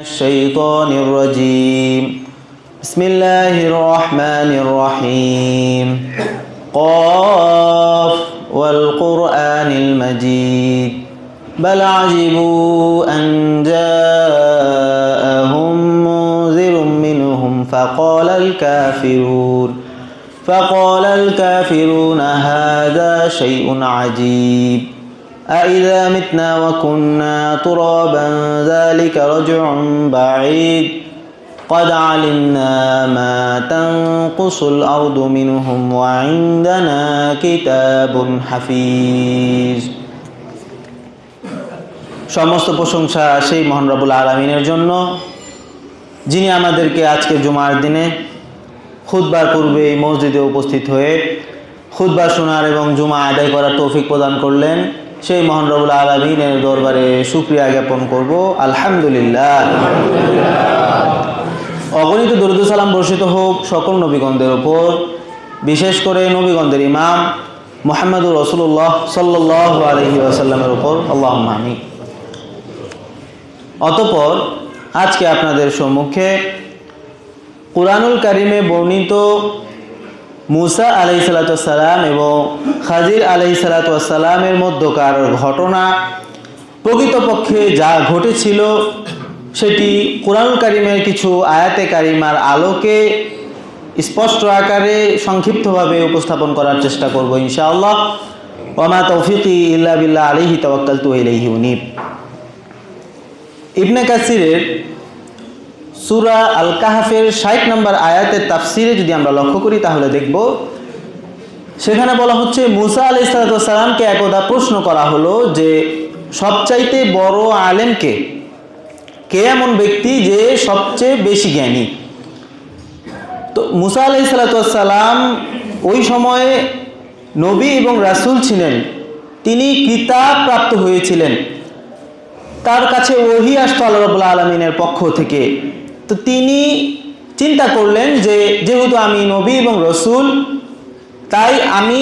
الشيطان الرجيم بسم الله الرحمن الرحيم قاف والقرآن المجيد بل عجبوا أن جاءهم منذر منهم فقال الكافرون هذا شيء عجيب أإذا متنا وكنا ترابا ذلك رجع بعيد قد علمنا ما تنقص الأرض منهم وعندنا كتاب حفيظ। সমস্ত প্রশংসা সেই মহান রব্বুল আলামিনের জন্য, যিনি আমাদেরকে আজকে জুমার দিনে খুতবার পূর্বে মসজিদে উপস্থিত হয়ে খুতবা শোনার এবং জুমা আদায় করার তৌফিক প্রদান করলেন। সেই মহান রব্বুল আলামিনের দরবারে শুকরিয়া জ্ঞাপন করব, আলহামদুলিল্লাহ। অগণিত দরুদ সালাম বর্ষিত হোক সকল নবীগণদের উপর, বিশেষ করে নবীগণদের ইমাম মুহাম্মদুর রাসূলুল্লাহ সাল্লাল্লাহু আলাইহি ওয়াসাল্লামের উপর, আল্লাহুম্মা আমিন। অতঃপর আজকে আপনাদের সম্মুখে কুরআনুল কারীমে বর্ণিত মুসা আলাইহিসসালাম এবং খাজির আলাইহিসসালামের মধ্যকার ঘটনা, প্রকৃতপক্ষে যা ঘটেছিল সেটি কুরআনুল কারীমের কিছু আয়াতে কারিমার আলোকে স্পষ্ট আকারে সংক্ষিপ্তভাবে উপস্থাপন করার চেষ্টা করব ইনশাআল্লাহ। ওয়া মা তৌফিকি ইল্লা বিল্লাহ আলাইহি তাওয়াক্কালতু ওয়া ইলাইহি উনীব। ইবনে কাসিরের সূরা আল কাহফের ৬০ নম্বর আয়াতের তাফসিরে যদি আমরা লক্ষ্য করি তাহলে দেখব সেখানে বলা হচ্ছে মুসা আলাইহিসসালামকে একদা প্রশ্ন করা হলো যে সবচাইতে বড় আলেম কে এমন ব্যক্তি যে সবচেয়ে বেশি জ্ঞানী। তো মুসা আলাইহিসসালাম ওই সময়ে নবী এবং রাসূল ছিলেন, তিনি কিতাব প্রাপ্ত হয়েছিলেন, তার কাছে ওহী আসতো আল্লাহ রাব্বুল আলামিনের পক্ষ থেকে। তো তিনি চিন্তা করলেন যে যেহেতু আমি নবী এবং রসুল, তাই আমি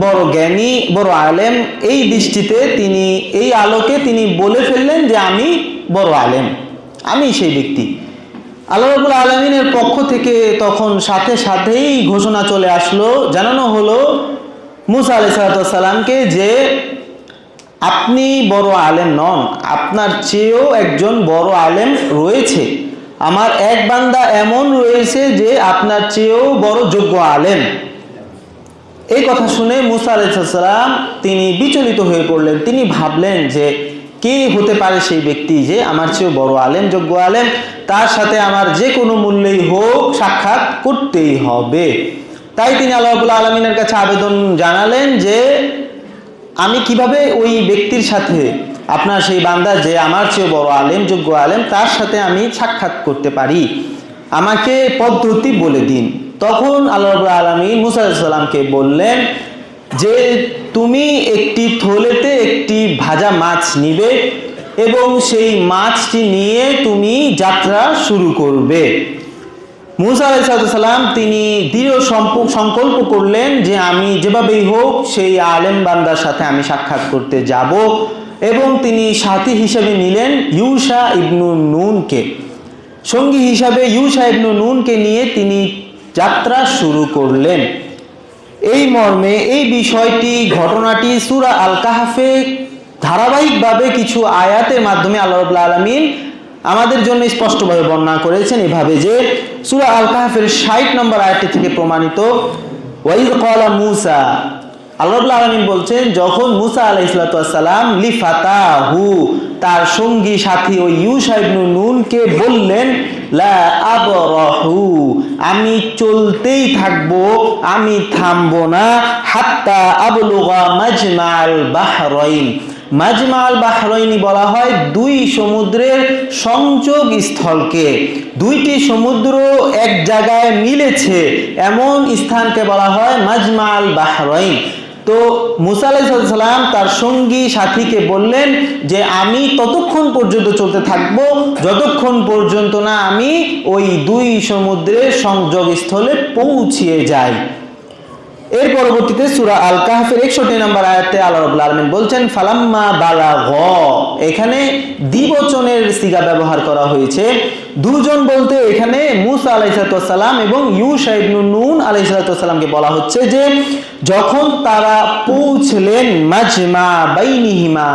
বড় জ্ঞানী, বড় আলেম, এই দৃষ্টিতে তিনি এই আলোকে তিনি বলে ফেললেন যে আমি বড় আলেম, আমি সেই ব্যক্তি। আল্লাহ রাব্বুল আলামিনের পক্ষ থেকে তখন সাথে সাথেই ঘোষণা চলে আসলো, জানানো হলো মুসা আলাইহিসসালামকে যে আপনি বড় আলেম নন, আপনার চেয়েও একজন বড় আলেম রয়েছে। আমার এক বান্দা এমন রয়েছে যে আপনার চেয়েও বড় যোগ্য আলেম। এই কথা শুনে মুসা আলাইহিস সালাম তিনি বিচলিত হয়ে পড়লেন। তিনি ভাবলেন যে কে হতে পারে সেই ব্যক্তি যে আমার চেয়েও বড় আলেম, যোগ্য আলেম, তার সাথে আমার যে কোনো মূল্যেই হোক সাক্ষাৎ করতেই হবে। তাই তিনি আল্লাহ রাব্বুল আলামিনের কাছে আবেদন জানালেন যে আমি কিভাবে ওই ব্যক্তির সাথে, আপনার সেই বান্দা যে আমার চেয়ে বড় আলেম, যোগ্য আলেম, তার সাথে আমি সাক্ষাৎ করতে পারি, আমাকে পদ্ধতি বলে দিন। তখন আল্লাহ রাব্বুল আলামিন মুসা আলাইহিস সালামকে বললেন যে তুমি একটি থলেতে একটি ভাজা মাছ নিবে এবং সেই মাছটি নিয়ে তুমি যাত্রা শুরু করবে। মুসা আলাইহিস সালাম তিনি দৃঢ় সংকল্প করলেন যে আমি যেভাবেই হোক সেই আলেম বান্দার সাথে আমি সাক্ষাৎ করতে যাব, এবং তিনি সাথী হিসেবে নিলেন ইউশা ইবনু নুনকে, সঙ্গী হিসাবে ইউশা ইবনু নুনকে নিয়ে তিনি যাত্রা শুরু করলেন। এই মর্মে এই বিষয়টি, ঘটনাটি সূরা আল কাহফে ধারাবাহিকভাবে কিছু আয়াতের মাধ্যমে আল্লাহ রাব্বুল আলামিন আমাদের জন্য স্পষ্টভাবে বর্ণনা করেছেন এভাবে যে সূরা আল কাহফের ৬০ নম্বর আয়াতটি থেকে প্রমাণিত, ওয়াইদ ক্বালা মুসা, আল্লাহ রাব্বুল আলামিন বলছেন যখন মুসা আলাইহিসসালাম লিফাতাহু, তার সঙ্গী সাথী ওই ইউশা ইবনু নুনকে বললেন লা আবরাহু, আমি চলতেই থাকবো, আমি থামবো না, হাত্তা আবলুগা মাজমাল বাহরাইন। মাজমাল বাহরাইনি বলা হয় দুই সমুদ্রের সংযোগ স্থলকে, দুইটি সমুদ্র এক জায়গায় মিলেছে এমন স্থানকে বলা হয় মাজমাল বাহরাইন। তো মুসা আলাইহিস সালাম তার সঙ্গী সাথীকে বললেন যে আমি ততক্ষণ পর্যন্ত চলতে থাকব যতক্ষণ পর্যন্ত না আমি ওই দুই সমুদ্রের সংযোগ স্থলে পৌঁছিয়ে যাই। এর পরবর্তীতে সূরা আল কাহফের 61 নম্বর আয়াতে আল্লাহ রাব্বুল আলামিন বলছেন ফালাম্মা বালাগ, এখানে দ্বিবচনের সিগা ব্যবহার করা হয়েছে। দুজন বলতে এখানে মূসা আলাইহিস সালাম এবং ইউশা ইবনে নুন আলাইহিস সালামকে বলা হচ্ছে যে যখন তারা পৌঁছলেন মাজমা বাইনিহিমা,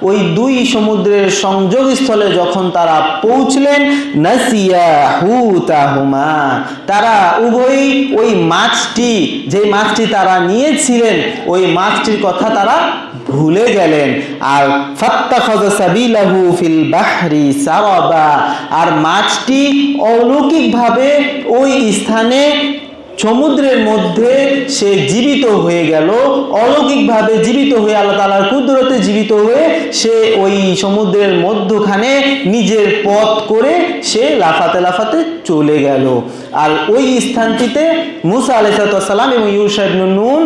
ওই দুই সমুদ্রের সংযোগস্থলে যখন তারা পৌঁছলেন, নাসিয়া হুতাহুমা, তারা উভয়ই ওই মাছটি, যে মাছটি তারা নিয়েছিলেন ওই মাছটির কথা তারা ভুলে গেলেন। আর ফাত্তাখাযা সাবিলাহু ফিল বাহরি সারাবা, আর মাছটি অলৌকিকভাবে ওই স্থানে সমুদ্রের মধ্যে সে জীবিত হয়ে গেল, অলৌকিকভাবে জীবিত হয়ে, আল্লাহ তাআলার কুদরতে জীবিত হয়ে সে ওই সমুদ্রের মধ্যখানে নিজের পথ করে সে লাফাতে লাফাতে চলে গেল। আর ওই স্থানটিতে মূসা আলাইহিস সালাম এবং ইউশা ইবনে নুন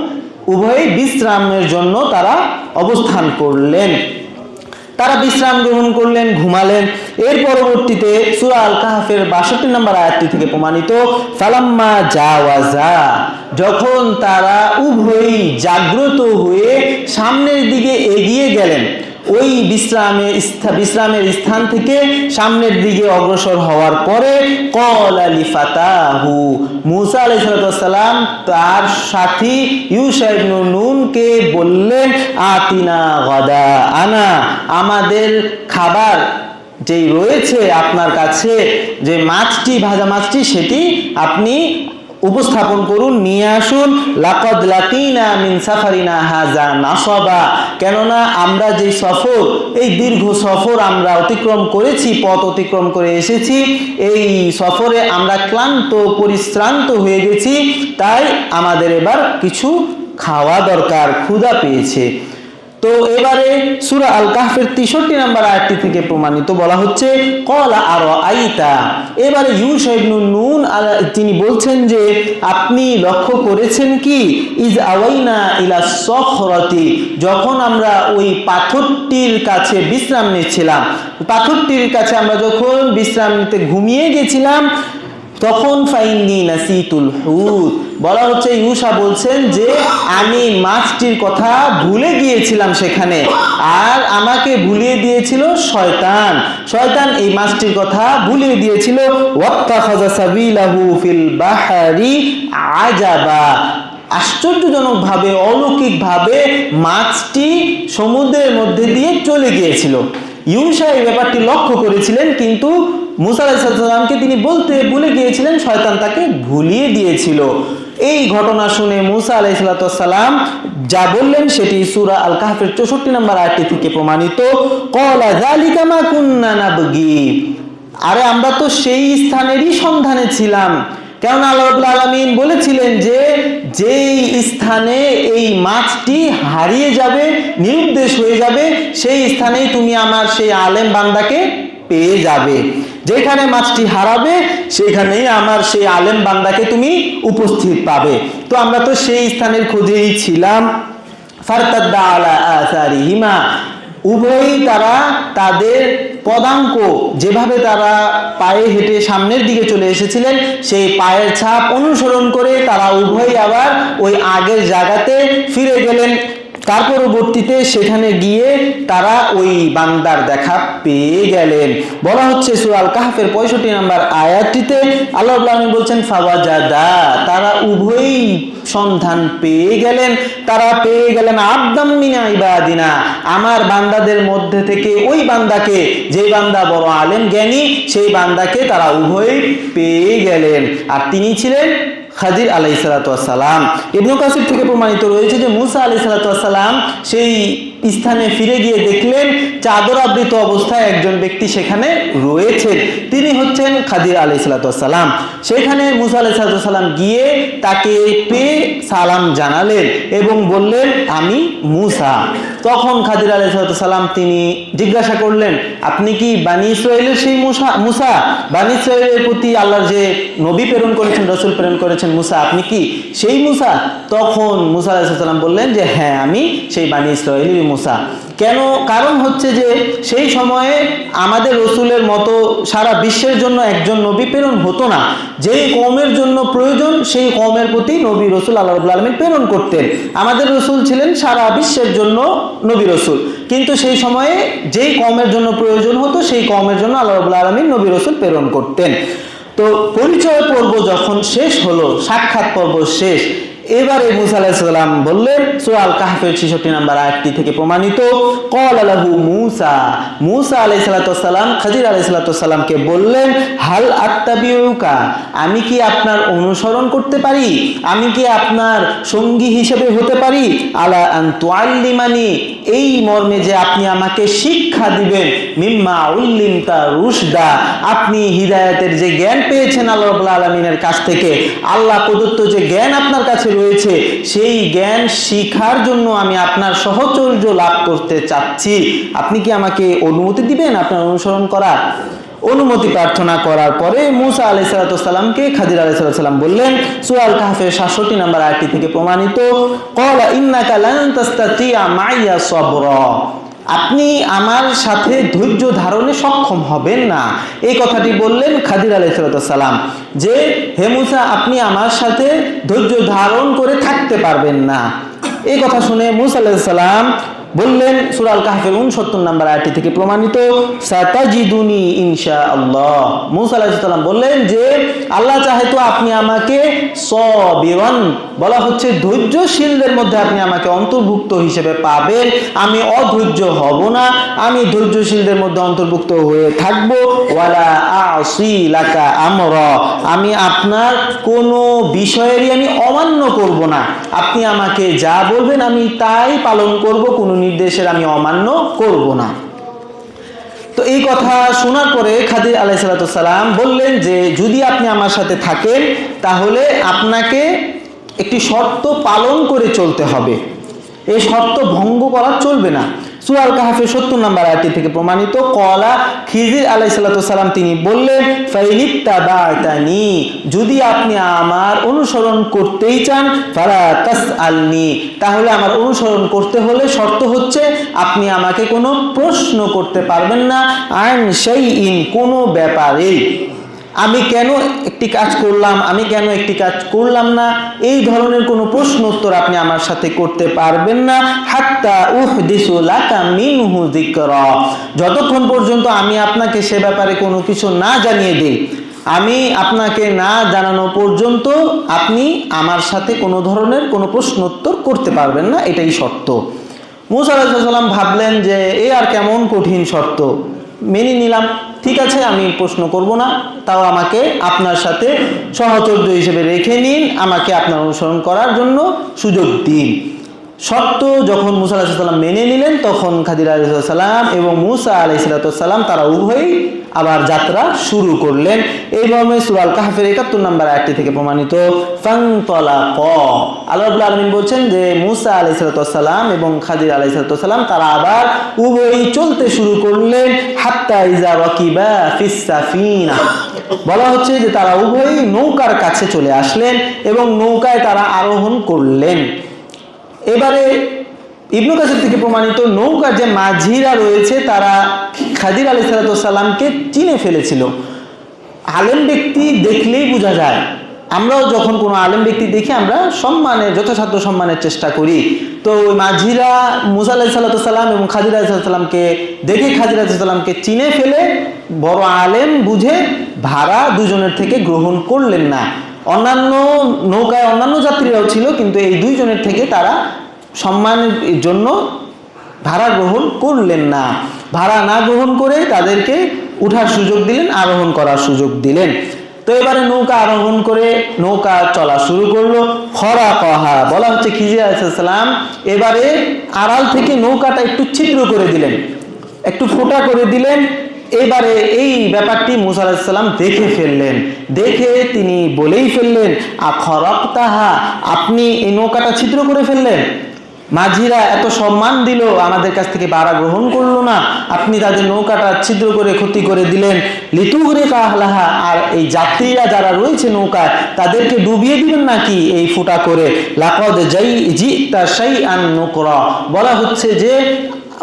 উভয়ই বিশ্রামের জন্য তারা অবস্থান করলেন। তারা বিশ্রাম গ্রহণ করলেন, ঘুমালেন। এর পরবর্তীতে সূরা আল কাহফের 62 নম্বর আয়াতটি থেকে প্রমাণিত ফালাম্মা জাওয়াজা, যখন তারা উভয়ই জাগ্রত হয়ে সামনের দিকে এগিয়ে গেলেন, ওই বিশ্রামের স্থান থেকে সামনের দিকে অগ্রসর হওয়ার পরে ক্বালা লিফাতাহু, মূসা আলাইহিস সালাম তার সাথী ইউশা ইবনে নুনকে বললেন আতিনা গাদা আনা, আমাদের খাবার যেই রয়েছে আপনার কাছে, যে মাছটি, ভাজা মাছটি, সেটি আপনি উপস্থাপন করুন, নিয়ে আসুন। লাকাদ লাকিনা মিন সাফারিনা হাযা নাসাবা, কেননা আমরা যে সফর, এই দীর্ঘ সফর আমরা অতিক্রম করেছি, পথ অতিক্রম করে এসেছি, এই সফরে আমরা ক্লান্ত পরিশ্রান্ত হয়ে গেছি, তাই আমাদের এবার কিছু খাওয়া দরকার, ক্ষুধা পেয়েছে। তো এবারে সূরা আল কাহফের 63 নম্বর আয়াতটি থেকে প্রমাণিত বলা হচ্ছে ক্বালা আরাআইতা, এবারে ইউশা ইবনে নুন তিনি বলছেন যে আপনি লক্ষ্য করেছেন কি, ইজ আওয়াইনা ইলা সখরাতি, যখন আমরা ওই পাথরটির কাছে বিশ্রাম নিচ্ছিলাম, পাথরটির কাছে আমরা যখন বিশ্রাম নিতে ঘুমিয়ে গেছিলাম, তখন ফাইন্নি নাসিতুল হুত, বলা হচ্ছে ইউশা বলছেন যে আমি মাছটির কথা ভুলে গিয়েছিলাম সেখানে, আর আমাকে ভুলিয়ে দিয়েছিল শয়তান। শয়তান এই মাছটির কথা ভুলিয়ে দিয়েছিল। ওয়াত্তাখাযা সাবিলাহু ফিল বাহরি আজাবা, আশ্চর্যজনকভাবে, অলৌকিকভাবে মাছটি সমুদ্রের মধ্যে দিয়ে চলে গিয়েছিল। ইউশা এই ব্যাপারটি লক্ষ্য করেছিলেন, কিন্তু মূসা আলাইহিস সালামকে তিনি বলতে ভুলে গিয়েছিলেন, শয়তান তাকে ভুলিয়ে দিয়েছিল। এই ঘটনা শুনে মূসা আলাইহিস সালাম যা বললেন সেটি সূরা আল কাহফের 64 নম্বর আয়াতটি থেকে প্রমাণিত। ক্বালা যালিকা মা কুন্না নাবগি, আরে আমরা তো সেই স্থানেরই সন্ধানে ছিলাম, কেননা আল্লাহ রাব্বুল আলামিন বলেছিলেন যে যেই স্থানে এই মাছটি হারিয়ে যাবে, নিরুদ্দেশ হয়ে যাবে, সেই স্থানেই তুমি আমার সেই আলেম বান্দাকে পেয়ে যাবে। যেখানে মাছটি হারাবে সেখানেই আমার সেই আলেম বান্দাকে তুমি উপস্থিত পাবে। তো আমরা তো সেই স্থানের খোঁজেই ছিলাম। ফারতাদ্দা আলা আসারিহিমা, উভয়ই তারা তাদের পদাঙ্ক, যেভাবে তারা পায়ে হেঁটে সামনের দিকে চলে এসেছিলেন, সেই পায়ের ছাপ অনুসরণ করে তারা উভয়ই আবার ওই আগের জায়গাতে ফিরে গেলেন। তার পরবর্তীতে সেখানে গিয়ে তারা ওই বান্দার দেখা পেয়ে গেলেন। বলা হচ্ছে সূরা আল কাহফের 65 নম্বর আয়াতটিতে আল্লাহ রাব্বুল আলামিন বলছেন ফাওয়াজাদা, তারা উভয়ই সন্ধান পেয়ে গেলেন, তারা পেয়ে গেলেন আবদাম মিন ইবাদিনা, আমার বান্দাদের মধ্যে থেকে ওই বান্দাকে, যেই বান্দা বড় আলেম জ্ঞানী, সেই বান্দাকে তারা উভয়ই পেয়ে গেলেন। আর তিনি ছিলেন খাদির আলাইহিস সালাম। ইবনে কাসির থেকে প্রমাণিত রয়েছে যে মূসা আলাইহিস সালাম সেই স্থানে ফিরে গিয়ে দেখলেন চাদর আবৃত অবস্থায় একজন ব্যক্তি সেখানে রয়েছেন, তিনি হচ্ছেন খাদির আলাইহিস সালাম। সেখানে মূসা আলাইহিস সালাম গিয়ে তাকে পেয়ে সালাম জানালেন এবং বললেন আমি মূসা। তখন খাদির আলাইহিস সালাম তিনি জিজ্ঞাসা করলেন, আপনি কি বানি ইসরাইলের সেই মূসা, বানি ইসরাইলের প্রতি আল্লাহর যে নবী প্রেরণ করেছেন, রাসূল প্রেরণ করেছেন মূসা, আপনি কি সেই মূসা? তখন মূসা আলাইহিস সালাম বললেন যে হ্যাঁ, আমি সেই বানি ইসরাইলের মূসা। কেন? কারণ হচ্ছে যে সেই সময়ে আমাদের রসুলের মতো সারা বিশ্বের জন্য একজন নবী প্রেরণ হতো না। যেই কওমের জন্য প্রয়োজন সেই কওমের প্রতি নবী রসুল আল্লাহ রাব্বুল আলামিন প্রেরণ করতেন। আমাদের রসুল ছিলেন সারা বিশ্বের জন্য নবী রসুল, কিন্তু সেই সময়ে যেই কওমের জন্য প্রয়োজন হতো সেই কওমের জন্য আল্লাহ রাব্বুল আলামিন নবী রসুল প্রেরণ করতেন। তো পরিচয় পর্ব যখন শেষ হলো, সাক্ষাৎ পর্ব শেষ, এবারে মুসা আলাইহিস সালাম বললেন, সূরা আল কাহফের 66 নম্বর আয়াতটি থেকে প্রমাণিত, ক্বালা লাহু মূসা, মূসা আলাইহিস সালাম খাজির আলাইহিস সালামকে বললেন, হাল আত্তাবিউকা, আমি কি আপনার অনুসরণ করতে পারি, আমি কি আপনার সঙ্গী হিসেবে হতে পারি, আলা আন তুআল্লিমানি, এই মর্মে যে আপনি আমাকে শিক্ষা দিবেন, মিম্মা উল্লিমতা রুশদা, আপনি হিদায়াতের যে জ্ঞান পেয়েছেন আল্লাহ রাব্বুল আলামিনের কাছ থেকে, আল্লাহ প্রদত্ত যে জ্ঞান আপনার কাছে রয়েছে, সেই জ্ঞান শিখার জন্য আমি আপনার সহচর্য লাভ করতে চাচ্ছি, আপনি কি আমাকে অনুমতি দিবেন আপনার অনুসরণ করার? অনুমতি প্রার্থনা করার পরে মুসা আলাইহিস সালামকে খাদির আলাইহিস সালাম বললেন, সূরা আল কাহফের 67 নম্বর আয়াতটি থেকে প্রমাণিত, ক্বালা ইন্নাকা লান তাসতাতিয়া মাইয়া সাবরা, আপনি আমার সাথে ধৈর্য ধারণে সক্ষম হবেন না। এই কথাটি বললেন খাদির আলাইহিস সালাম, যে হে মুসা, আপনি আমার সাথে ধৈর্য ধারণ করে থাকতে পারবেন না। এই কথা শুনে মুসা আলাইহিস সালাম বললেন, সূরা আল কাহফের 69 নম্বর আয়াতটি থেকে প্রমাণিত, সাতাজিদুনি ইনশাআল্লাহ, মুসা আলাইহিস সালাম বললেন যে আল্লাহ চাহে তো আপনি আমাকে সাবিরান, বলা হচ্ছে ধৈর্যশীলদের মধ্যে আপনি আমাকে অন্তর্ভুক্ত হিসেবে পাবেন, আমি অধৈর্য হব না, আমি ধৈর্যশীলদের মধ্যে অন্তর্ভুক্ত হয়ে থাকব, ওয়ালা আসি লাকা আমরা, আমি আপনার কোনো বিষয়েরই আমি অমান্য করব না, আপনি আমাকে যা বলবেন আমি তাই পালন করব, কোনো নির্দেশের আমি অমান্য করব না। তো এই কথা শোনার পরে খাদির আলাইহিস সালাম বললেন যে যদি আপনি আমার সাথে থাকেন তাহলে আপনাকে একটি শর্ত পালন করে চলতে হবে, এই শর্ত ভঙ্গ করা চলবে না। সূরা আল কাহফের 70 নম্বর আয়াতটি থেকে প্রমাণিত, ক্বালা, খিজির আলাইহিস সালাম তিনি বললেন, ফাইনিত্তাবাতানি, যদি আপনি আমার অনুসরণ করতেই চান, ফালা তাসআলনি, তাহলে আমার অনুসরণ করতে হলে শর্ত হচ্ছে আপনি আমাকে কোনো প্রশ্ন করতে পারবেন না, আন শাইইন, কোনো ব্যাপারে, আমি কেন একটি কাজ করলাম, আমি কেন একটি কাজ করলাম না, এই ধরনের কোনো প্রশ্ন উত্তর আপনি আমার সাথে করতে পারবেন না, হাত্তা উহদিসু লাকা মিনহু যিকরা, যতক্ষণ পর্যন্ত আমি আপনাকে সে ব্যাপারে কোনো কিছু না জানিয়ে দিই, আমি আপনাকে না জানানো পর্যন্ত আপনি আমার সাথে কোনো ধরনের কোনো প্রশ্ন উত্তর করতে পারবেন না, এটাই শর্ত। মুসা আলাইহিস সালাম ভাবলেন যে এ আর কেমন কঠিন শর্ত, মেনে নিলাম, ঠিক আছে আমি প্রশ্ন করব না, তাও আমাকে আপনার সাথে সহচর্য হিসেবে রেখে নিন, আমাকে আপনার অনুসরণ করার জন্য সুযোগ দিন। শর্ত যখন মুসা আলাইহিস সালাম মেনে নিলেন, তখন খাদির আলাইহিস সালাম এবং মুসা আলাইহিস সালাম তারা উভয়ই আবার যাত্রা শুরু করলেন। এই মর্মে সূরা আল কাহফের 71 নম্বর আয়াতটি থেকে প্রমাণিত, ফানতালাকা, আল্লাহ রাব্বুল আলামিন বলছেন যে মুসা আলাইহিস সালাম এবং খাদির আলাইহিস সালাম তারা আবার উভয়ই চলতে শুরু করলেন, হাত্তা ইজা রাকিবা ফিস সাফিনা, বলা হচ্ছে যে তারা উভয়ই নৌকার কাছে চলে আসলেন এবং নৌকায় তারা আরোহণ করলেন। এবারে ইবনে কাসির থেকে প্রমাণিত, নৌকার যে মাঝিরা রয়েছে তারা খাদির আলাইহিস সালামকে চিনে ফেলেছিল। আলেম ব্যক্তি দেখলেই বোঝা যায়, আমরাও যখন কোনো আলেম ব্যক্তি দেখি আমরা সম্মানের, যথাসাধ্য সম্মানের চেষ্টা করি। তো ওই মাঝিরা মুসা আলাইহিস সালাম এবং খাদির আলাইহিস সালামকে দেখে খাদির আলাইহিস সালামকে চিনে ফেলে বড় আলেম বুঝে ভাড়া দুজনের থেকে গ্রহণ করলেন না। অন্যান্য নৌকায় অন্যান্য যাত্রীরাও ছিল, কিন্তু এই দুইজনের থেকে তারা সম্মানের জন্য ভাড়া গ্রহণ করলেন না। ভাড়া না গ্রহণ করে তাদেরকে উঠার সুযোগ দিলেন, আরোহণ করার সুযোগ দিলেন। তো এবারে নৌকা আরোহণ করে নৌকা চলা শুরু করলো। খরা কহা, বলা হচ্ছে খিজির আলাইহিস সালাম এবারে আড়াল থেকে নৌকাটা একটু ছিদ্র করে দিলেন, একটু ফোঁটা করে দিলেন। এবারে এই ব্যাপারটি মুসা আলাইহিস সালাম দেখে ফেললেন, দেখে তিনি বলেই ফেললেন, আখরাকতাহা, আপনি এই নৌকাটা ছিদ্র করে ফেললেন, মাঝিরা এত সম্মান দিল, আমাদের কাছ থেকে ভাড়া গ্রহণ করলো না, আপনি তাদের নৌকাটা ছিদ্র করে ক্ষতি করে দিলেন। লিতুগরিকা আহলাহা, আর এই যাত্রীরা যারা রয়েছে নৌকায় তাদেরকে ডুবিয়ে দিবেন নাকি এই ফুটা করে। লাকাদ জিতা শাইআন নুকরা, বলা হচ্ছে যে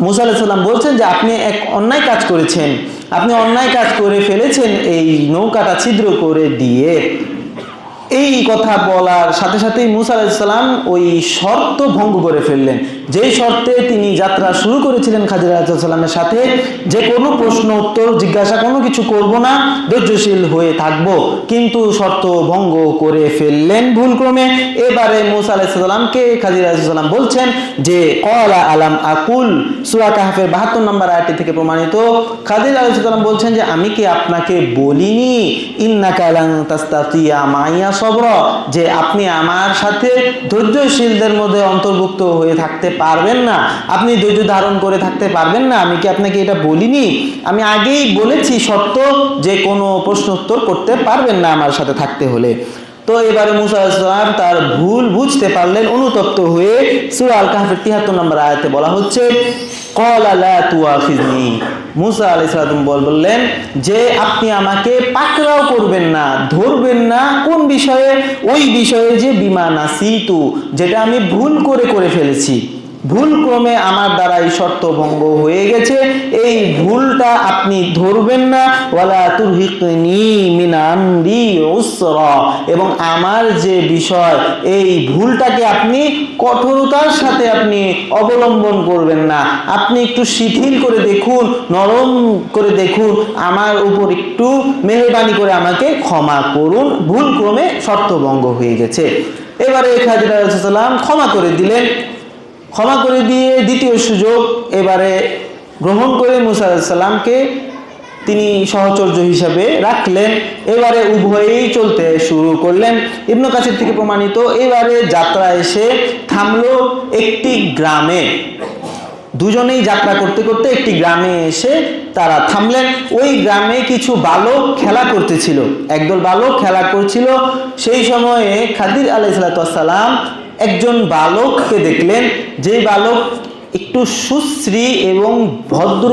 মুসা আলাইহিস সালাম বলছেন যে আপনি এক অন্যায় কাজ করেছেন, আপনি অন্যায় কাজ করে ফেলেছেন এই নৌকাটা ছিদ্র করে দিয়ে। এই কথা বলার সাথে সাথেই মুসা আলাইহিস সালাম ওই শর্ত ভঙ্গ করে ফেললেন, যেই শর্তে তিনি যাত্রা শুরু করেছিলেন খাদির আলাইহিস সালামের সাথে, যে কোনো প্রশ্ন উত্তর জিজ্ঞাসা কোনো কিছু করব না, ধৈর্যশীল হয়ে থাকব, কিন্তু শর্ত ভঙ্গ করে ফেললেন ভুলক্রমে। এবারে মুসা আলাইহিস সালামকে খাদির আলাইহিস সালাম বলছেন যে ক্বালা আলাম আকুল, সূরা কাহফের 72 নম্বর আয়াতটি থেকে প্রমাণিত। খাদির আলাইহিস সালাম বলছেন যে আমি কি আপনাকে বলিনি ইন্নাকা লান তাস্তাতিয়া মাইয়া সবর, যে আপনি আমার সাথে ধৈর্যশীলদের মধ্যে অন্তর্ভুক্ত হয়ে থাকতে পারবেন না, আপনি ধৈর্য ধারণ করে থাকতে পারবেন না, আমি কি আপনাকে এটা বলিনি? আমি আগেই বলেছি সত্য যে কোনো প্রশ্ন উত্তর করতে পারবেন না আমার সাথে থাকতে হলে। তো এবারে মুসা আলাইহিস সালাম তার ভুল বুঝতে পারলেন, অনুতপ্ত হয়ে সূরা আল কাহফের 73 নম্বর আয়াতে বলা হচ্ছে ক্বালা লা তুআখিযনি, মুসা আলাইহিস সালাম বললেন যে আপনি আমাকে পাকড়াও করবেন না, ধরবেন না। কোন বিষয়ে? ওই বিষয়ে যে বিমা নাসিতু, যেটা আমি ভুল করে ফেলেছি, ভুল ক্রমে আমার দ্বারা এই শর্ত ভঙ্গ হয়ে গেছে, এই ভুলটা আপনি ধরবেন না। ওয়ালা তুরহিকনি মিন আমরি উসরা, এবং আমার যে বিষয় এই ভুলটাকে আপনি কঠোরতার সাথে আপনি অবলম্বন করবেন না, আপনি একটু শিথিল করে দেখুন, নরম করে দেখুন, আমার উপর একটু মেহেরবানি করে আমাকে ক্ষমা করুন, ভুল ক্রমে শর্ত ভঙ্গ হয়ে গেছে। এবারে খাদির আলাইহিস সালাম ক্ষমা করে দিলেন। ক্ষমা করে দিয়ে দ্বিতীয় সুযোগ এবারে গ্রহণ করে মুসা আলাইহিস সালামকে তিনি সহচর্য হিসাবে রাখলেন। এবারে উভয়েই চলতে শুরু করলেন। ইবনে কাসির থেকে প্রমাণিত এবারে যাত্রা এসে থামলো একটি গ্রামে। দুজনেই যাত্রা করতে করতে একটি গ্রামে এসে তারা থামলেন। ওই গ্রামে কিছু বালক খেলা করতেছিল, একদল বালক খেলা করছিল। সেই সময়ে খাদির আলাইহিস সালাম একজন বালককে দেখলেন, যে বালক একটু সুশ্রী এবং ভদ্র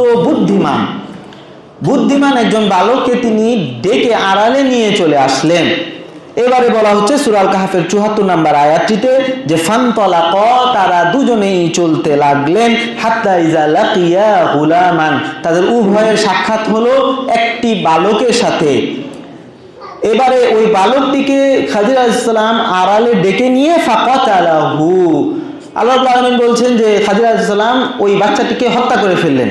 বুদ্ধিমান একজন বালককে তিনি ডেকে আড়ালে নিয়ে চলে আসলেন। এবারে বলা হচ্ছে সূরা আল কাহফের 74 নম্বর আয়াতটিতে যে ফানতালাকা, তারা দুজনেই চলতে লাগলেন, হাত্তা ইজা লাকিয়া গুলামান, তাদের উভয়ের সাক্ষাৎ হলো একটি বালকের সাথে। এবারে ওই বালকটিকে খাদির আলাইহিস সালাম আড়ালে ডেকে নিয়ে ফাকাতালাহু, আল্লাহ রাব্বুল আলামিন বলছেন যে খাদির আলাইহিস সালাম ওই বাচ্চাটিকে হত্যা করে ফেললেন।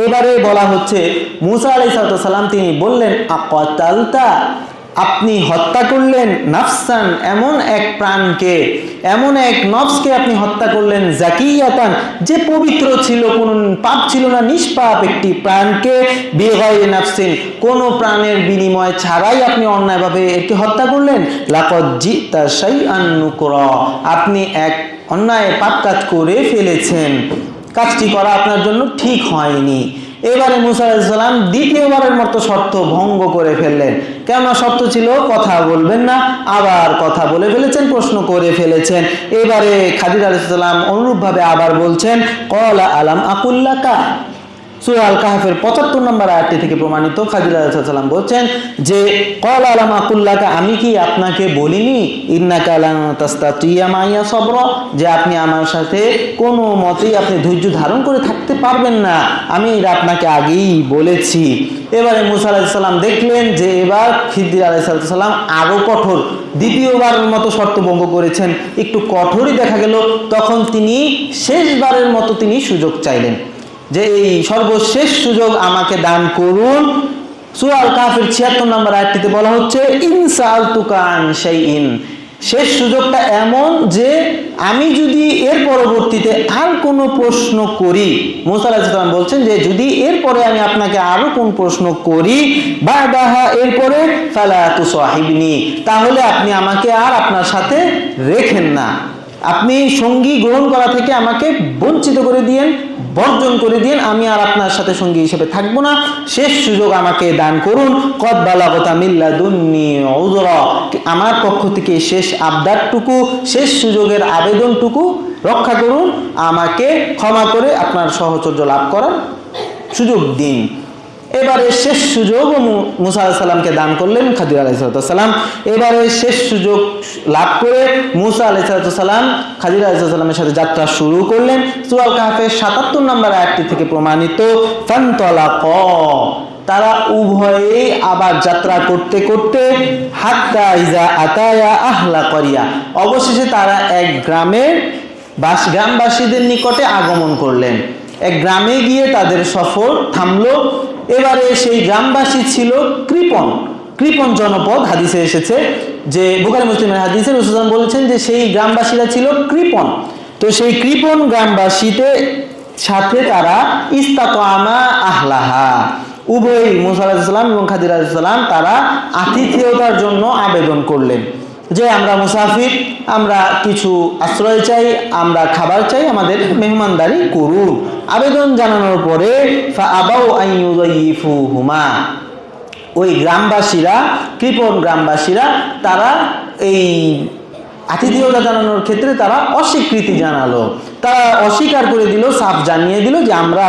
এবারে বলা হচ্ছে মুসা আলাইহিস সালাম তিনি বললেন আকাতালতা, আপনি হত্যা করলেন নাফসান, এমন এক প্রাণকে, এমন এক নফসকে আপনি হত্যা করলেন, জাকিয়াতান, যে পবিত্র ছিল, কোনো পাপ ছিল না, নিষ্পাপ একটি প্রাণকে, বিগাইরি নাফসিন, কোনো প্রাণের বিনিময় ছাড়াই আপনি অন্যায়ভাবে একে হত্যা করলেন। লাকাদ জিতা শাইআন নুকরা, আপনি এক অন্যায় পাপ কাজ করে ফেলেছেন, কাজটি করা আপনার জন্য ঠিক হয়নি। এবারে মুসা আলাইহিস সালাম দ্বিতীয়বারের মতো শর্ত ভঙ্গ করে ফেললেন। কেন শর্ত ছিল? কথা বলবেন না, আবার কথা বলে ফেলেছেন, প্রশ্ন করে ফেলেছেন। এবারে খাদির আলাইহিস সালাম অনুরূপভাবে আবার বলছেন ক্বালা আলাম আকুল লাকা, সূরা আল কাহফের 75 নম্বর আয়াতটি থেকে প্রমাণিত। খাদির আলাইহিস সালাম বলছেন যে ক্বালা আলাম আকুল লাকা, আমি কি আপনাকে বলিনি ইন্নাকা লান তাস্তাতিয়া মাইয়া সবরা, যে আপনি আমার সাথে কোনো মতেই আপনি ধৈর্য ধারণ করে থাকতে পারবেন না, আমি এটা আপনাকে আগেই বলেছি। এবারে মুসা আলাইহিস সালাম দেখলেন যে এবার খিদির আলাইহিস সালাম আরো কঠোর, দ্বিতীয়বারের মতো শর্ত ভঙ্গ করেছেন, একটু কঠোরই দেখা গেল। তখন তিনি শেষবারের মতো তিনি সুযোগ চাইলেন যে এই সর্বশেষ সুযোগ আমাকে দান করুন। সূরা আল কাহফের 76 নম্বর আয়াতটিতে বলা হচ্ছে ইনসালতুকা আন শাইইন, শেষ সুযোগটা এমন যে আমি যদি এর পরবর্তীতে আর কোনো প্রশ্ন করি, মুসা আলাইহিস সালাম বলছেন যে যদি এরপরে আমি আপনাকে আরো কোন প্রশ্ন করি, বাদাহা, এরপরে ফালা তুসাহিবনি, তাহলে আপনি আমাকে আর আপনার সাথে রেখেন না, আপনি সঙ্গী গ্রহণ করা থেকে আমাকে বঞ্চিত করে দিয়েন, বর্জন করে দিন, আমি আর আপনার সাথে সঙ্গী হিসেবে থাকবো না, শেষ সুযোগ আমাকে দান করুন। কদ বালাগতা মিল্লাদুন্নি উযরা, আমার পক্ষ থেকে শেষ আবদারটুকু, শেষ সুযোগের আবেদনটুকু রক্ষা করুন, আমাকে ক্ষমা করে আপনার সহচর্য লাভ করার সুযোগ দিন। এবারে শেষ সুযোগ মুসা আলাইহিস সালামকে দান করলেন খাদির আলাইহিস সালাম। এবারে শেষ সুযোগ লাভ করে মুসা আলাইহিস সালাম খাদির আলাইহিস সালামের সাথে যাত্রা শুরু করলেন। সূরা আল কাহফের ৭৭ নম্বর আয়াতটি থেকে প্রমাণিত, ফানতালাকা, তারা উভয়ে আবার যাত্রা করতে করতে হাত্তা ইজা আতায়া আহলা করিয়া, অবশেষে তারা এক গ্রামবাসীদের নিকটে আগমন করলেন। এক গ্রামে গিয়ে তাদের সফর থামলো। এবারে সেই গ্রামবাসী ছিল কৃপণ জনপদ। হাদিসে এসেছে যে বুখারী মুসলিমের হাদিসে রাসূল সাল্লাল্লাহু আলাইহি ওয়াসাল্লাম বলেছেন যে সেই গ্রামবাসীরা ছিল কৃপণ। তো সেই কৃপণ গ্রামবাসীদের সাথে তারা ইস্তাকামা আহলাহা, উভয়ই মুসা আলাইহিস সালাম এবং খাদির আলাইহিস সালাম তারা আতিথেয়তার জন্য আবেদন করলেন যে আমরা মুসাফির, আমরা কিছু আশ্রয় চাই, আমরা খাবার চাই, আমাদের মেহমানদারি করুন। আবেদন জানানোর পরে ফাআবাউ আন ইউযাইফুহুমা, ওই গ্রামবাসীরা, কৃপণ গ্রামবাসীরা, তারা এই আতিথেয়তা জানানোর ক্ষেত্রে তারা অস্বীকৃতি জানালো। তারা অস্বীকার করে দিল, সাফ জানিয়ে দিল যে আমরা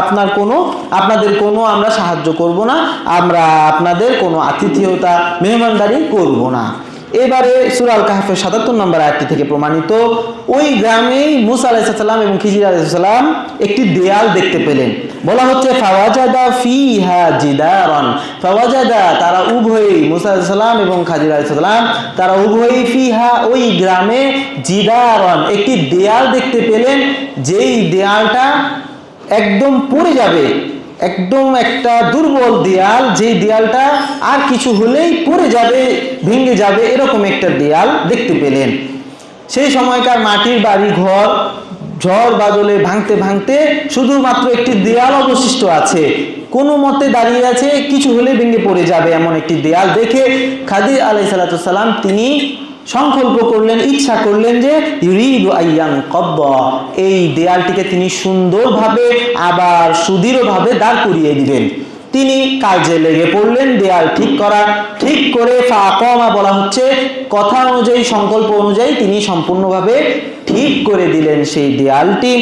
আপনাদের কোনো আমরা সাহায্য করব না, আমরা আপনাদের কোনো আতিথেয়তা মেহমানদারি করব না। এবারে সূরা আল কাহফের ৭৭ নম্বর আয়াতটি থেকে প্রমাণিত, ওই গ্রামেই মুসা আলাইহিস সালাম এবং খিজির আলাইহিস সালাম একটি দেয়াল দেখতে পেলেন। বলা হচ্ছে ফাওয়াজাদা ফিহা জিদারান, ফাওয়াজাদা, তারা উভয়ই মুসা আলাইহিস সালাম এবং খাজির আলাইহিস সালাম তারা উভয়ই ফিহা, ওই গ্রামে জিদারান, একটি দেয়াল দেখতে পেলেন, যেই দেয়ালটা একদম পড়ে যাবে, একদম একটা দুর্বল দেয়াল, যেই দেয়ালটা আর কিছু হলেই পড়ে যাবে, ভেঙে যাবে, এরকম একটা দেয়াল দেখতে পেলেন। সেই সময়কার মাটির বাড়ি ঘর ঝড় বাদলে ভাঙতে ভাঙতে শুধুমাত্র একটি দেয়াল অবশিষ্ট আছে, কোনো মতে দাঁড়িয়ে আছে, কিছু হলে ভেঙে পড়ে যাবে এমন একটি দেয়াল দেখে খাদির আলাইহিস সালাম তিনি সংকল্প করলেন, ইচ্ছা করলেন যে ইউরিদু আইয়ান কব্বা, এই দেয়ালটিকে তিনি সুন্দরভাবে আবার সুদৃঢ়ভাবে দাঁড় করিয়ে দিবেন। তিনি কাজে লেগে পড়লেন দেয়াল ঠিক করে ফাআকামা, বলা হচ্ছে কথা অনুযায়ী, সংকল্প অনুযায়ী তিনি সম্পূর্ণভাবে ঠিক করে দিলেন সেই দেয়ালটি।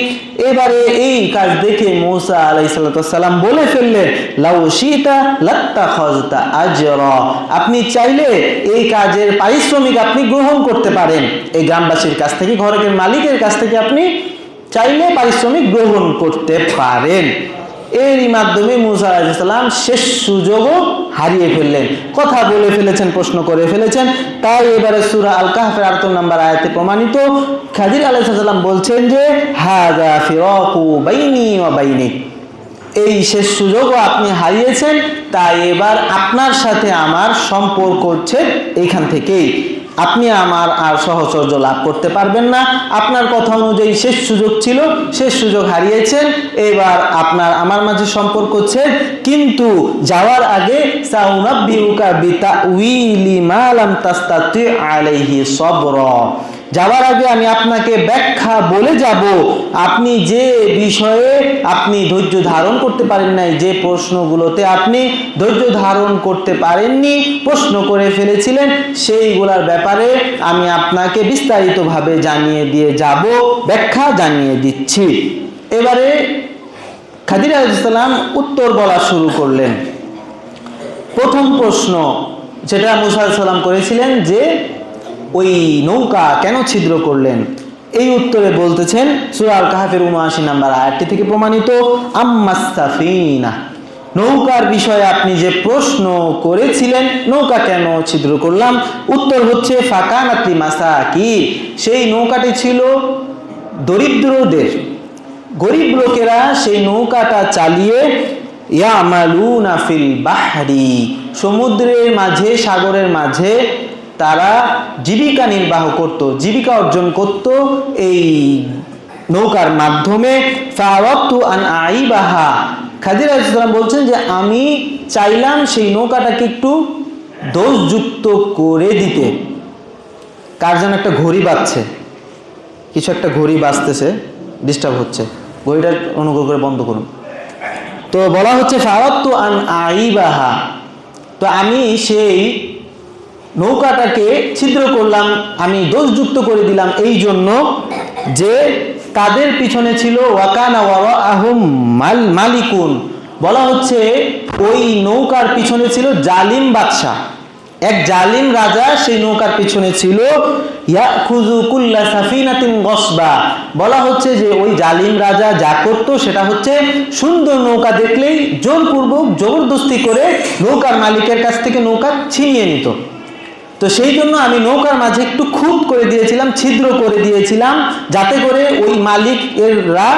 এবারে এই কাজ দেখে মুসা আলাইহিস সালাম বলে ফেললেন, লাউ শিতা লাত্তাখাযতা আজরা, আপনি চাইলে এই কাজের পারিশ্রমিক আপনি গ্রহণ করতে পারেন। এই গ্রামবাসীর কাছ থেকে, ঘরের মালিকের কাছ থেকে আপনি চাইলে পারিশ্রমিক গ্রহণ করতে পারেন। এরই মাধ্যমে মুসা আলাইহিস সালাম শেষ সুযোগও হারিয়ে ফেললেন, কথা বলে ফেলেছেন, প্রশ্ন করে ফেলেছেন। তাই এবারে সূরা আল কাহফের ৮ নম্বর আয়াতে প্রমাণিত, খাদির আলাইহিস সালাম বলছেন যে হাযা ফিরাকু বাইনি ওয়া বাইনিক, এই শেষ সুযোগও আপনি হারিয়েছেন, তাই এবার আপনার সাথে আমার সম্পর্ক হচ্ছে এইখান থেকেই, আপনি আমার আর সহচর্য লাভ করতে পারবেন না। আপনার কথা অনুযায়ী শেষ সুযোগ ছিল, শেষ সুযোগ হারিয়েছেন, এবার আপনার আমার মাঝে সম্পর্ক হচ্ছে, কিন্তু যাওয়ার আগে সাউনাব্বিউকা বিতাউইলি মা লাম তাস্তাতি আলাইহি সবরা, যাওয়ার আগে আমি আপনাকে ব্যাখ্যা বলে যাব, আপনি যে বিষয়ে আপনি ধৈর্য ধারণ করতে পারেন নাই, যে প্রশ্নগুলোতে আপনি ধৈর্য ধারণ করতে পারেননি, প্রশ্ন করে ফেলেছিলেন, সেইগুলোর ব্যাপারে আমি আপনাকে বিস্তারিতভাবে জানিয়ে দিয়ে যাব, ব্যাখ্যা জানিয়ে দিচ্ছি। এবারে খাদির আলাইহিস সালাম উত্তর বলা শুরু করলেন। প্রথম প্রশ্ন যেটা মুসা আলাইহিস সালাম করেছিলেন যে ওই নৌকা কেন ছিদ্র করলেন, এই উত্তরে বলতেছেন সূরা আল কাহফের ৭৯ নম্বর আয়াতটি থেকে প্রমাণিত, আম্মাস সাফিনা, নৌকার বিষয়ে আপনি যে প্রশ্ন করেছিলেন, নৌকা কেন ছিদ্র করলাম, উত্তর হচ্ছে ফাকানাত লিমাসাকিন, সেই নৌকাটি ছিল দরিদ্রদের, গরিব লোকেরা সেই নৌকাটা চালিয়ে ইয়ামালুনা ফিল বাহরি, সমুদ্রের মাঝে, সাগরের মাঝে তারা জীবিকা নির্বাহ করত, জীবিকা অর্জন করত এই নৌকার মাধ্যমে। ফাওয়াতু আন আইবাহা, খাদির আলাইহিস সালাম বলছেন যে আমি চাইলাম সেই নৌকাটাকে একটু দোষযুক্ত করে দিতে। কার যেন একটা ঘড়ি বাজছে, কিছু একটা ঘড়ি বাজতেছে, ডিস্টার্ব হচ্ছে, ঘড়িটা অনুগ্রহ করে বন্ধ করুন। তো বলা হচ্ছে ফাওয়াতু আন আইবাহা, তো আমি সেই নৌকাটাকে ছিদ্র করলাম, আমি দোষযুক্ত করে দিলাম এই জন্য যে তাদের পিছনে ছিল ওয়াকানা ওয়ারাআহুম মালিকুন, বলা হচ্ছে ওই নৌকার পিছনে ছিল জালিম বাদশাহ, এক জালিম রাজা সেই নৌকার পিছনে ছিল। ইয়াখুযু কুল্লা সাফিনাতিন গসবা, বলা হচ্ছে যে ওই জালিম রাজা যা করতো সেটা হচ্ছে সুন্দর নৌকা দেখলেই জোরপূর্বক জবরদস্তি করে নৌকার মালিকের কাছ থেকে নৌকা ছিনিয়ে নিত। তো সেই জন্য আমি নৌকার মাঝে একটু খুঁত করে দিয়েছিলাম, ছিদ্র করে দিয়েছিলাম, যাতে করে ওই মালিক এররা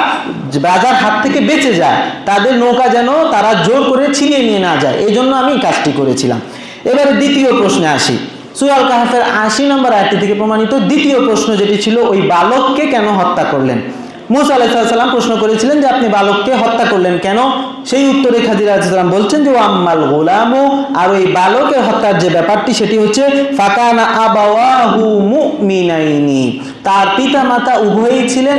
রাজার হাত থেকে বেঁচে যায়, তাদের নৌকা যেন তারা জোর করে ছিনিয়ে নিয়ে না যায়, এই জন্য আমি কাজটি করেছিলাম। এবারে দ্বিতীয় প্রশ্নে আসি। সূরা আল কাহফের ৮০ নম্বর আয়াতটি থেকে প্রমাণিত দ্বিতীয় প্রশ্ন যেটি ছিল, ওই বালককে কেন হত্যা করলেন। মূসা আলাইহিস সালাম প্রশ্ন করেছিলেন যে আপনি বালককে হত্যা করলেন কেন? সেই উত্তরে খাদির আলাইহিস সালাম বলছেন যে ওয়াম্মাল গুলামু, আর ওই বালকের হত্যার যে ব্যাপারটি সেটি হচ্ছে ফাকানা আবাওয়াহু মুমিনাইনি, তার পিতা মাতা উভয়ই ছিলেন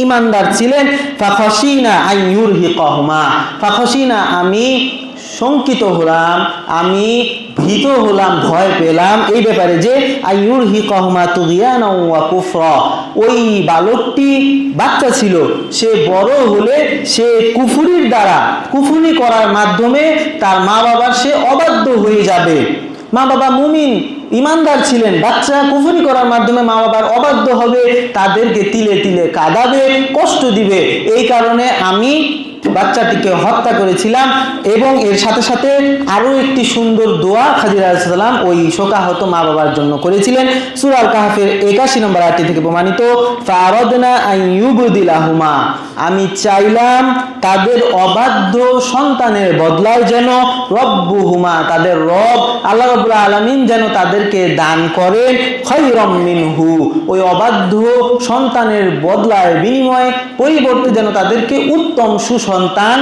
ইমানদার ছিলেন। ফাখাশিনা আইয়ুরহিকাহুমা, ফাখাশিনা আমি শঙ্কিত হলাম, আমি ভীত হলাম, ভয় পেলাম এই ব্যাপারে যে আইয়ুরহিকাহুমা তুগয়ানা ওয়া কুফরা, ওই বালকটি বাচ্চা ছিল, সে বড় হলে সে কুফরি করার মাধ্যমে তার মা বাবার সে অবাধ্য হয়ে যাবে। মা বাবা মুমিন ইমানদার ছিলেন, বাচ্চা কুফরি করার মাধ্যমে মা বাবার অবাধ্য হবে, তাদেরকে তিলে তিলে কাঁদাবে, কষ্ট দিবে, এই কারণে আমি বাচ্চাটিকে হত্যা করেছিলাম। এবং এর সাথে সাথে আরো একটি সুন্দর দোয়া খাদির আলাইহিস সালাম ওই শোকাহত মা বাবার জন্য করেছিলেন। সূরা আল কাহফের ৮১ নম্বর আয়াতটি থেকে প্রমাণিত ফারাদনা আইয়ুবদিলাহুমা, আমি চাইলাম তাদের অবাধ্য সন্তানের বদলায় যেন রব্বুহুমা, তাদের রব আল্লাহ রাব্বুল আলামিন যেন তাদেরকে দান করেন খায়রাম মিনহু, ওই অবাধ্য সন্তানের বদলায় বিনিময়ে পরিবর্তে যেন তাদেরকে উত্তম সুসন্তান,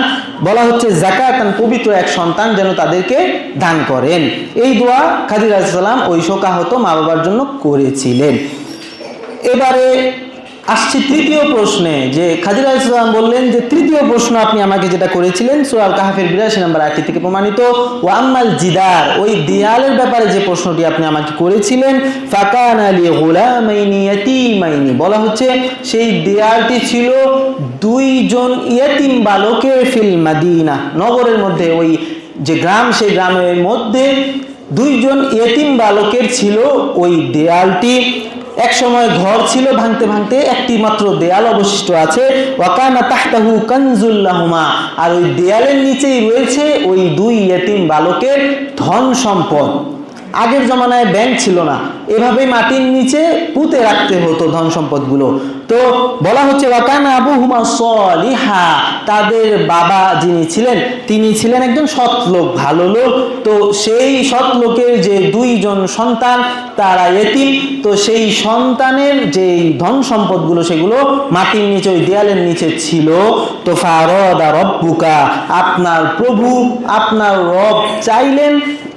বলা হচ্ছে যাকাতান, পবিত্র এক সন্তান যেন তাদেরকে দান করেন। এই দোয়া খাদির আলাইহিস সালাম ওই শোকাহত মা বাবার জন্য করেছিলেন। এবারে আসছি তৃতীয় প্রশ্নে, যে খাদির আলাইহিস সালাম বললেন যে তৃতীয় প্রশ্ন আপনি আমাকে যেটা করেছিলেন সূরা আল কাহফের ৮২ নম্বর আয়াত থেকে প্রমাণিত ওয়া আম্মাল জিদার, ওই দেয়ালের ব্যাপারে যে প্রশ্নটি আপনি আমাকে করেছিলেন ফাকানা লি গুলামাইনি ইয়াতীমাইনি, বলা হচ্ছে সেই দেয়ালটি ছিল দুইজন ইয়াতীম বালকের ফিল মাদিনা, নগরের মধ্যে, ওই যে গ্রাম সেই গ্রামের মধ্যে দুইজন ইয়াতীম বালকের ছিল ওই দেয়ালটি। এক সময় ঘর ছিল, ভাঙতে ভাঙতে একটি মাত্র দেয়াল অবশিষ্ট আছে। ওয়াকানা তাহতাহু কানজুল লাহুমা, আর ওই দেয়ালের নিচেই রয়েছে ওই দুই ইয়েতিম বালকের ধন সম্পদ। আগের জমানায় ব্যাংক ছিল না, এভাবে মাটির নিচে পুঁতে রাখতে হতো ধন সম্পদগুলো। তো বলা হচ্ছে ওয়াকানা আবুহুমা সলিহা, তাদের বাবা যিনি ছিলেন তিনি ছিলেন একজন সৎ লোক, ভালো লোক। তো সেই সৎ লোকের যে দুইজন সন্তান তারা ইয়েতিম, তো সেই সন্তানের যে ধন সম্পদগুলো সেগুলো মাটির নিচে ওই দেয়ালের নিচে ছিল। তো ফারাদা রব্বুকা, আপনার প্রভু আপনার রব চাইলেন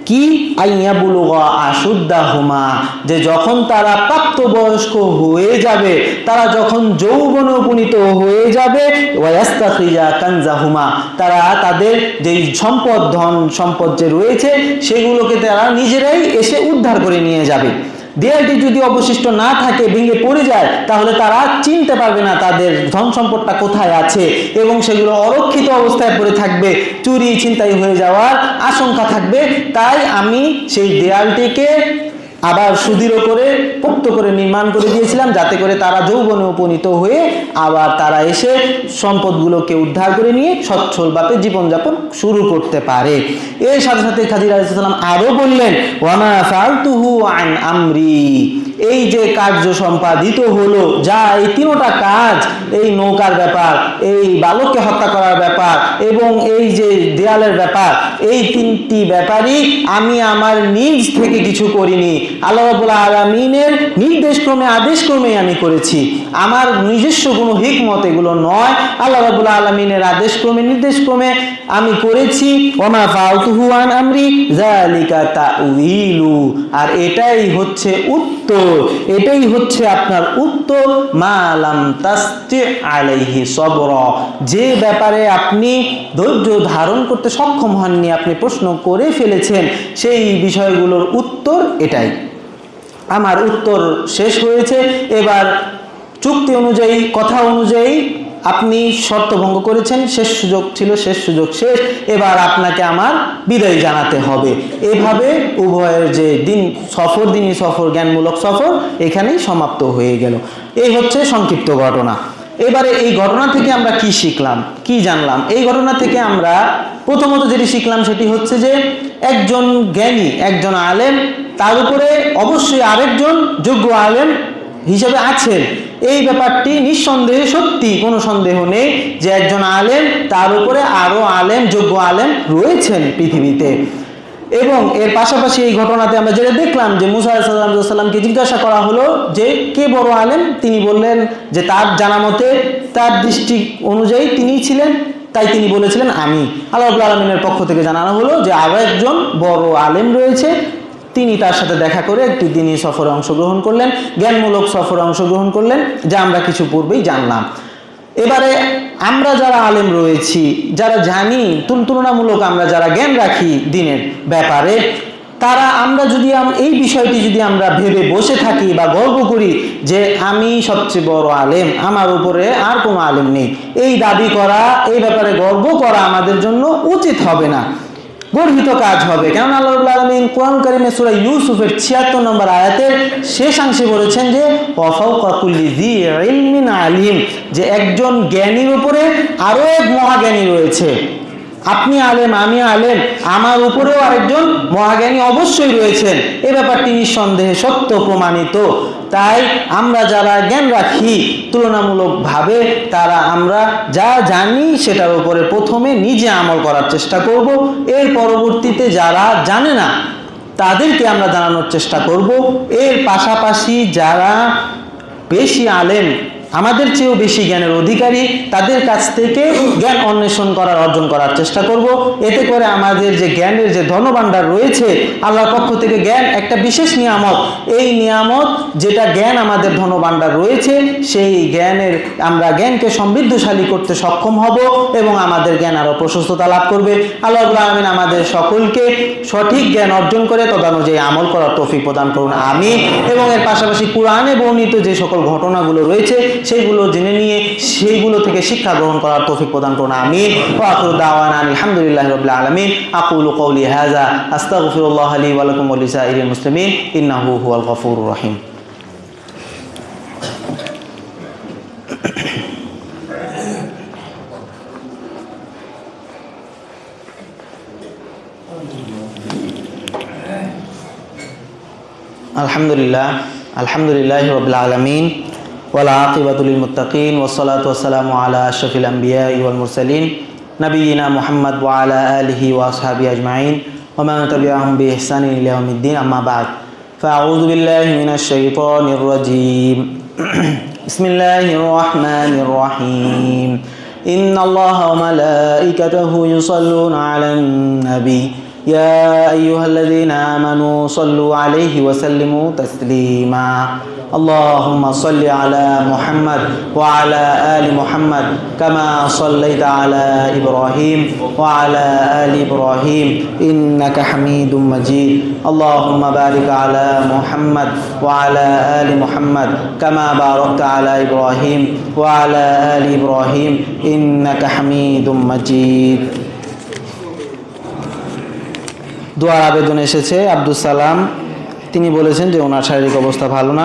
কি আইয়াবুলুগা আশুদ্দাহুমা, যে যখন তারা প্রাপ্তবয়স্ক হয়ে যাবে, তারা যখন যৌবনে উপনীত হয়ে যাবে, ওয়াস্তাখিজা কানজাহুমা, তারা তাদের যে সম্পদ ধন সম্পদ যে রয়েছে সেগুলোকে তারা নিজেরাই এসে উদ্ধার করে নিয়ে যাবে। দেয়ালটি যদি অবশিষ্ট না থাকে, ভেঙে পড়ে যায়, তাহলে তারা চিনতে পারবে না তাদের ধন সম্পদটা কোথায় আছে, এবং সেগুলো অরক্ষিত অবস্থায় পড়ে থাকবে, চুরি ছিনতাই হয়ে যাওয়ার আশঙ্কা থাকবে। তাই আমি সেই দেয়ালটিকে আবার সুদৃঢ় করে পোক্ত করে নির্মাণ করে দিয়েছিলাম, যাতে করে তারা যৌবনে উপনীত হয়ে আবার তারা এসে সম্পদগুলোকে উদ্ধার করে নিয়ে সচ্ছলভাবে জীবনযাপন শুরু করতে পারে। এর সাথে সাথে খাদির আলাইহিস সালাম আরো বললেন ওয়ামা ফালতুহু আন আমরি, এই যে কার্য সম্পাদিত হলো, যা এই তিনটা কাজ, এই নৌকার ব্যাপার, এই বালককে হত্যা করার ব্যাপার এবং এই যে দেয়ালের ব্যাপার, এই তিনটি ব্যাপারই আমি আমার নিজ থেকে কিছু করিনি, আল্লাহ রাব্বুল আলামিনের নির্দেশক্রমে আদেশক্রমে আমি করেছি। আমার নিজস্ব কোনো হিকমত এগুলো নয়, আল্লাহ রাব্বুল আলামিনের আদেশক্রমে নির্দেশক্রমে আমি করেছি। ওমা ফালতুহু আন আমরি যালিকা তাউইলু, আর এটাই হচ্ছে উত্তর, এটাই হচ্ছে আপনার উত্তর মা লাম তাস্তি আলাইহি সবরা, যে ব্যাপারে আপনি ধৈর্য ধারণ করতে সক্ষম হননি, আপনি প্রশ্ন করে ফেলেছেন, সেই বিষয়গুলোর উত্তর এটাই। আমার উত্তর শেষ হয়েছে। এবার চুক্তি অনুযায়ী, কথা অনুযায়ী আপনি শর্ত ভঙ্গ করেছেন, শেষ সুযোগ ছিল, শেষ সুযোগ শেষ, এবার আপনাকে আমার বিদায় জানাতে হবে। এভাবে উভয়ের যে দিনই সফর, জ্ঞানমূলক সফর এখানেই সমাপ্ত হয়ে গেল। এই হচ্ছে সংক্ষিপ্ত ঘটনা। এবারে এই ঘটনা থেকে আমরা কি শিখলাম, কি জানলাম? এই ঘটনা থেকে আমরা প্রথমত যেটি শিখলাম সেটি হচ্ছে যে একজন জ্ঞানী, একজন আলেম, তার উপরে অবশ্যই আরেকজন যোগ্য আলেম হিসেবে আছেন। এই ব্যাপারটি নিঃসন্দেহে সত্যি, কোনো সন্দেহ নেই যে একজন আলেম, তার উপরে আরো আলেম, যোগ্য আলেম রয়েছেন পৃথিবীতে। এবং এর পাশাপাশি এই ঘটনাতে আমরা যেটা দেখলাম যে মুসা আলাইহিস সালামকে জিজ্ঞাসা করা হলো যে কে বড় আলেম, তিনি বললেন যে তার জানা মতে, তার দৃষ্টি অনুযায়ী তিনিই ছিলেন, তাই তিনি বলেছিলেন আমি। আল্লাহ রাব্বুল আলামিনের পক্ষ থেকে জানানো হলো যে আরো একজন বড় আলেম রয়েছে, তিনি তার সাথে দেখা করে একটি দ্বীনি সফরে অংশগ্রহণ করলেন, জ্ঞানমূলক সফরে অংশগ্রহণ করলেন, যা আমরা কিছু পূর্বেই জানলাম। এবারে আমরা যারা আলেম রয়েছি, যারা জানি, তুলনামূলক আমরা যারা জ্ঞান রাখি দ্বীনের ব্যাপারে, তারা আমরা যদি এই বিষয়টি যদি আমরা ভেবে বসে থাকি বা গর্ব করি যে আমি সবচেয়ে বড় আলেম, আমার উপরে আর কোনো আলেম নেই, এই দাবি করা, এই ব্যাপারে গর্ব করা আমাদের জন্য উচিত হবে না, গর্হিত কাজ হবে। কেননা আল্লাহ রাব্বুল আলামিন কোরআন কারীমে সূরা ইউসুফের ৭৬ নম্বর আয়াতের শেষাংশে বলেছেন যে ওয়া ফাওকা কুল্লি যী ইলমিন আলিম, যে একজন জ্ঞানীর উপরে আরো এক মহাজ্ঞানী রয়েছে। আপনি আলেম, আমি আলেম, আমার উপরেও আরেকজন মহাজ্ঞানী অবশ্যই রয়েছেন। এই ব্যাপারটি নিঃসন্দেহে সত্য প্রমাণিত। তাই আমরা যারা জ্ঞান রাখি তুলনামূলকভাবে, তারা আমরা যা জানি সেটার উপরে প্রথমে নিজে আমল করার চেষ্টা করব। এর পরবর্তীতে যারা জানে না তাদেরকে আমরা জানানোর চেষ্টা করব। এর পাশাপাশি যারা বেশি আলেম, আমাদের চেয়েও বেশি জ্ঞানের অধিকারী, তাদের কাছ থেকে জ্ঞান অন্বেষণ করার, অর্জন করার চেষ্টা করব। এতে করে আমাদের যে জ্ঞানের যে ধনভাণ্ডার রয়েছে, আল্লাহর পক্ষ থেকে জ্ঞান একটা বিশেষ নিয়ামত। এই নিয়ামত, যেটা জ্ঞান আমাদের ধনভাণ্ডার রয়েছে, সেই জ্ঞানের আমরা জ্ঞানকে সমৃদ্ধশালী করতে সক্ষম হব এবং আমাদের জ্ঞান আরো প্রশস্ততা লাভ করবে। আল্লাহ রাব্বুল আলামিন আমাদের সকলকে সঠিক জ্ঞান অর্জন করে তদানুযায়ী আমল করার তৌফিক প্রদান করুন, আমিন। এবং এর পাশাপাশি কোরআনে বর্ণিত যে সকল ঘটনাগুলো রয়েছে সেইগুলো জেনে নিয়ে সেইগুলো থেকে শিক্ষা গ্রহণ করার তৌফিক প্রদান করুন, আমিন। ওয়া আখিরু দাওয়ানা আলহামদুলিল্লাহি রাব্বিল আলামিন। আকুলু কওলি হাযা আস্তাগফিরুল্লাহ লি ওয়া লাকুম ওয়া লিসাইরিল মুসলিমিন ইন্নাহু হুয়াল গফুরুর রহিম। আলহামদুলিল্লাহি রাব্বিল আলামিন ওয়াল আকিবাতু লিল মুত্তাকিন ওয়াসসালাতু ওয়াসসালামু আলা আশরাফিল আমবিয়াই ওয়াল মুরসালিন নবিয়িনা মুহাম্মদ ওয়া আলা আলিহি ওয়া আসহাবিহি আজমাইন ওয়া মান তাবিআহুম বিইহসানিন ইলা ইয়াউমিদ্দিন, আম্মা বা'দ। ফাআউযু বিল্লাহি মিনাশ শাইতানির রাজীম। বিসমিল্লাহির রাহমানির রাহিম। ইন্নাল্লাহা ওয়া মালাইকাতাহু ইউসাল্লুনা আলান নবী يا أيها الذين آمنوا صلوا عليه وسلموا تسليما اللهم صل على محمد وعلى آل محمد كما صليت على إبراهيم وعلى آل إبراهيم إنك حميد مجيد اللهم بارك على محمد وعلى آل محمد كما باركت على إبراهيم وعلى آل إبراهيم إنك حميد مجيد। দোয়ার আবেদন এসেছে আব্দুস সালাম, তিনি বলেছেন যে ওনার শারীরিক অবস্থা ভালো না।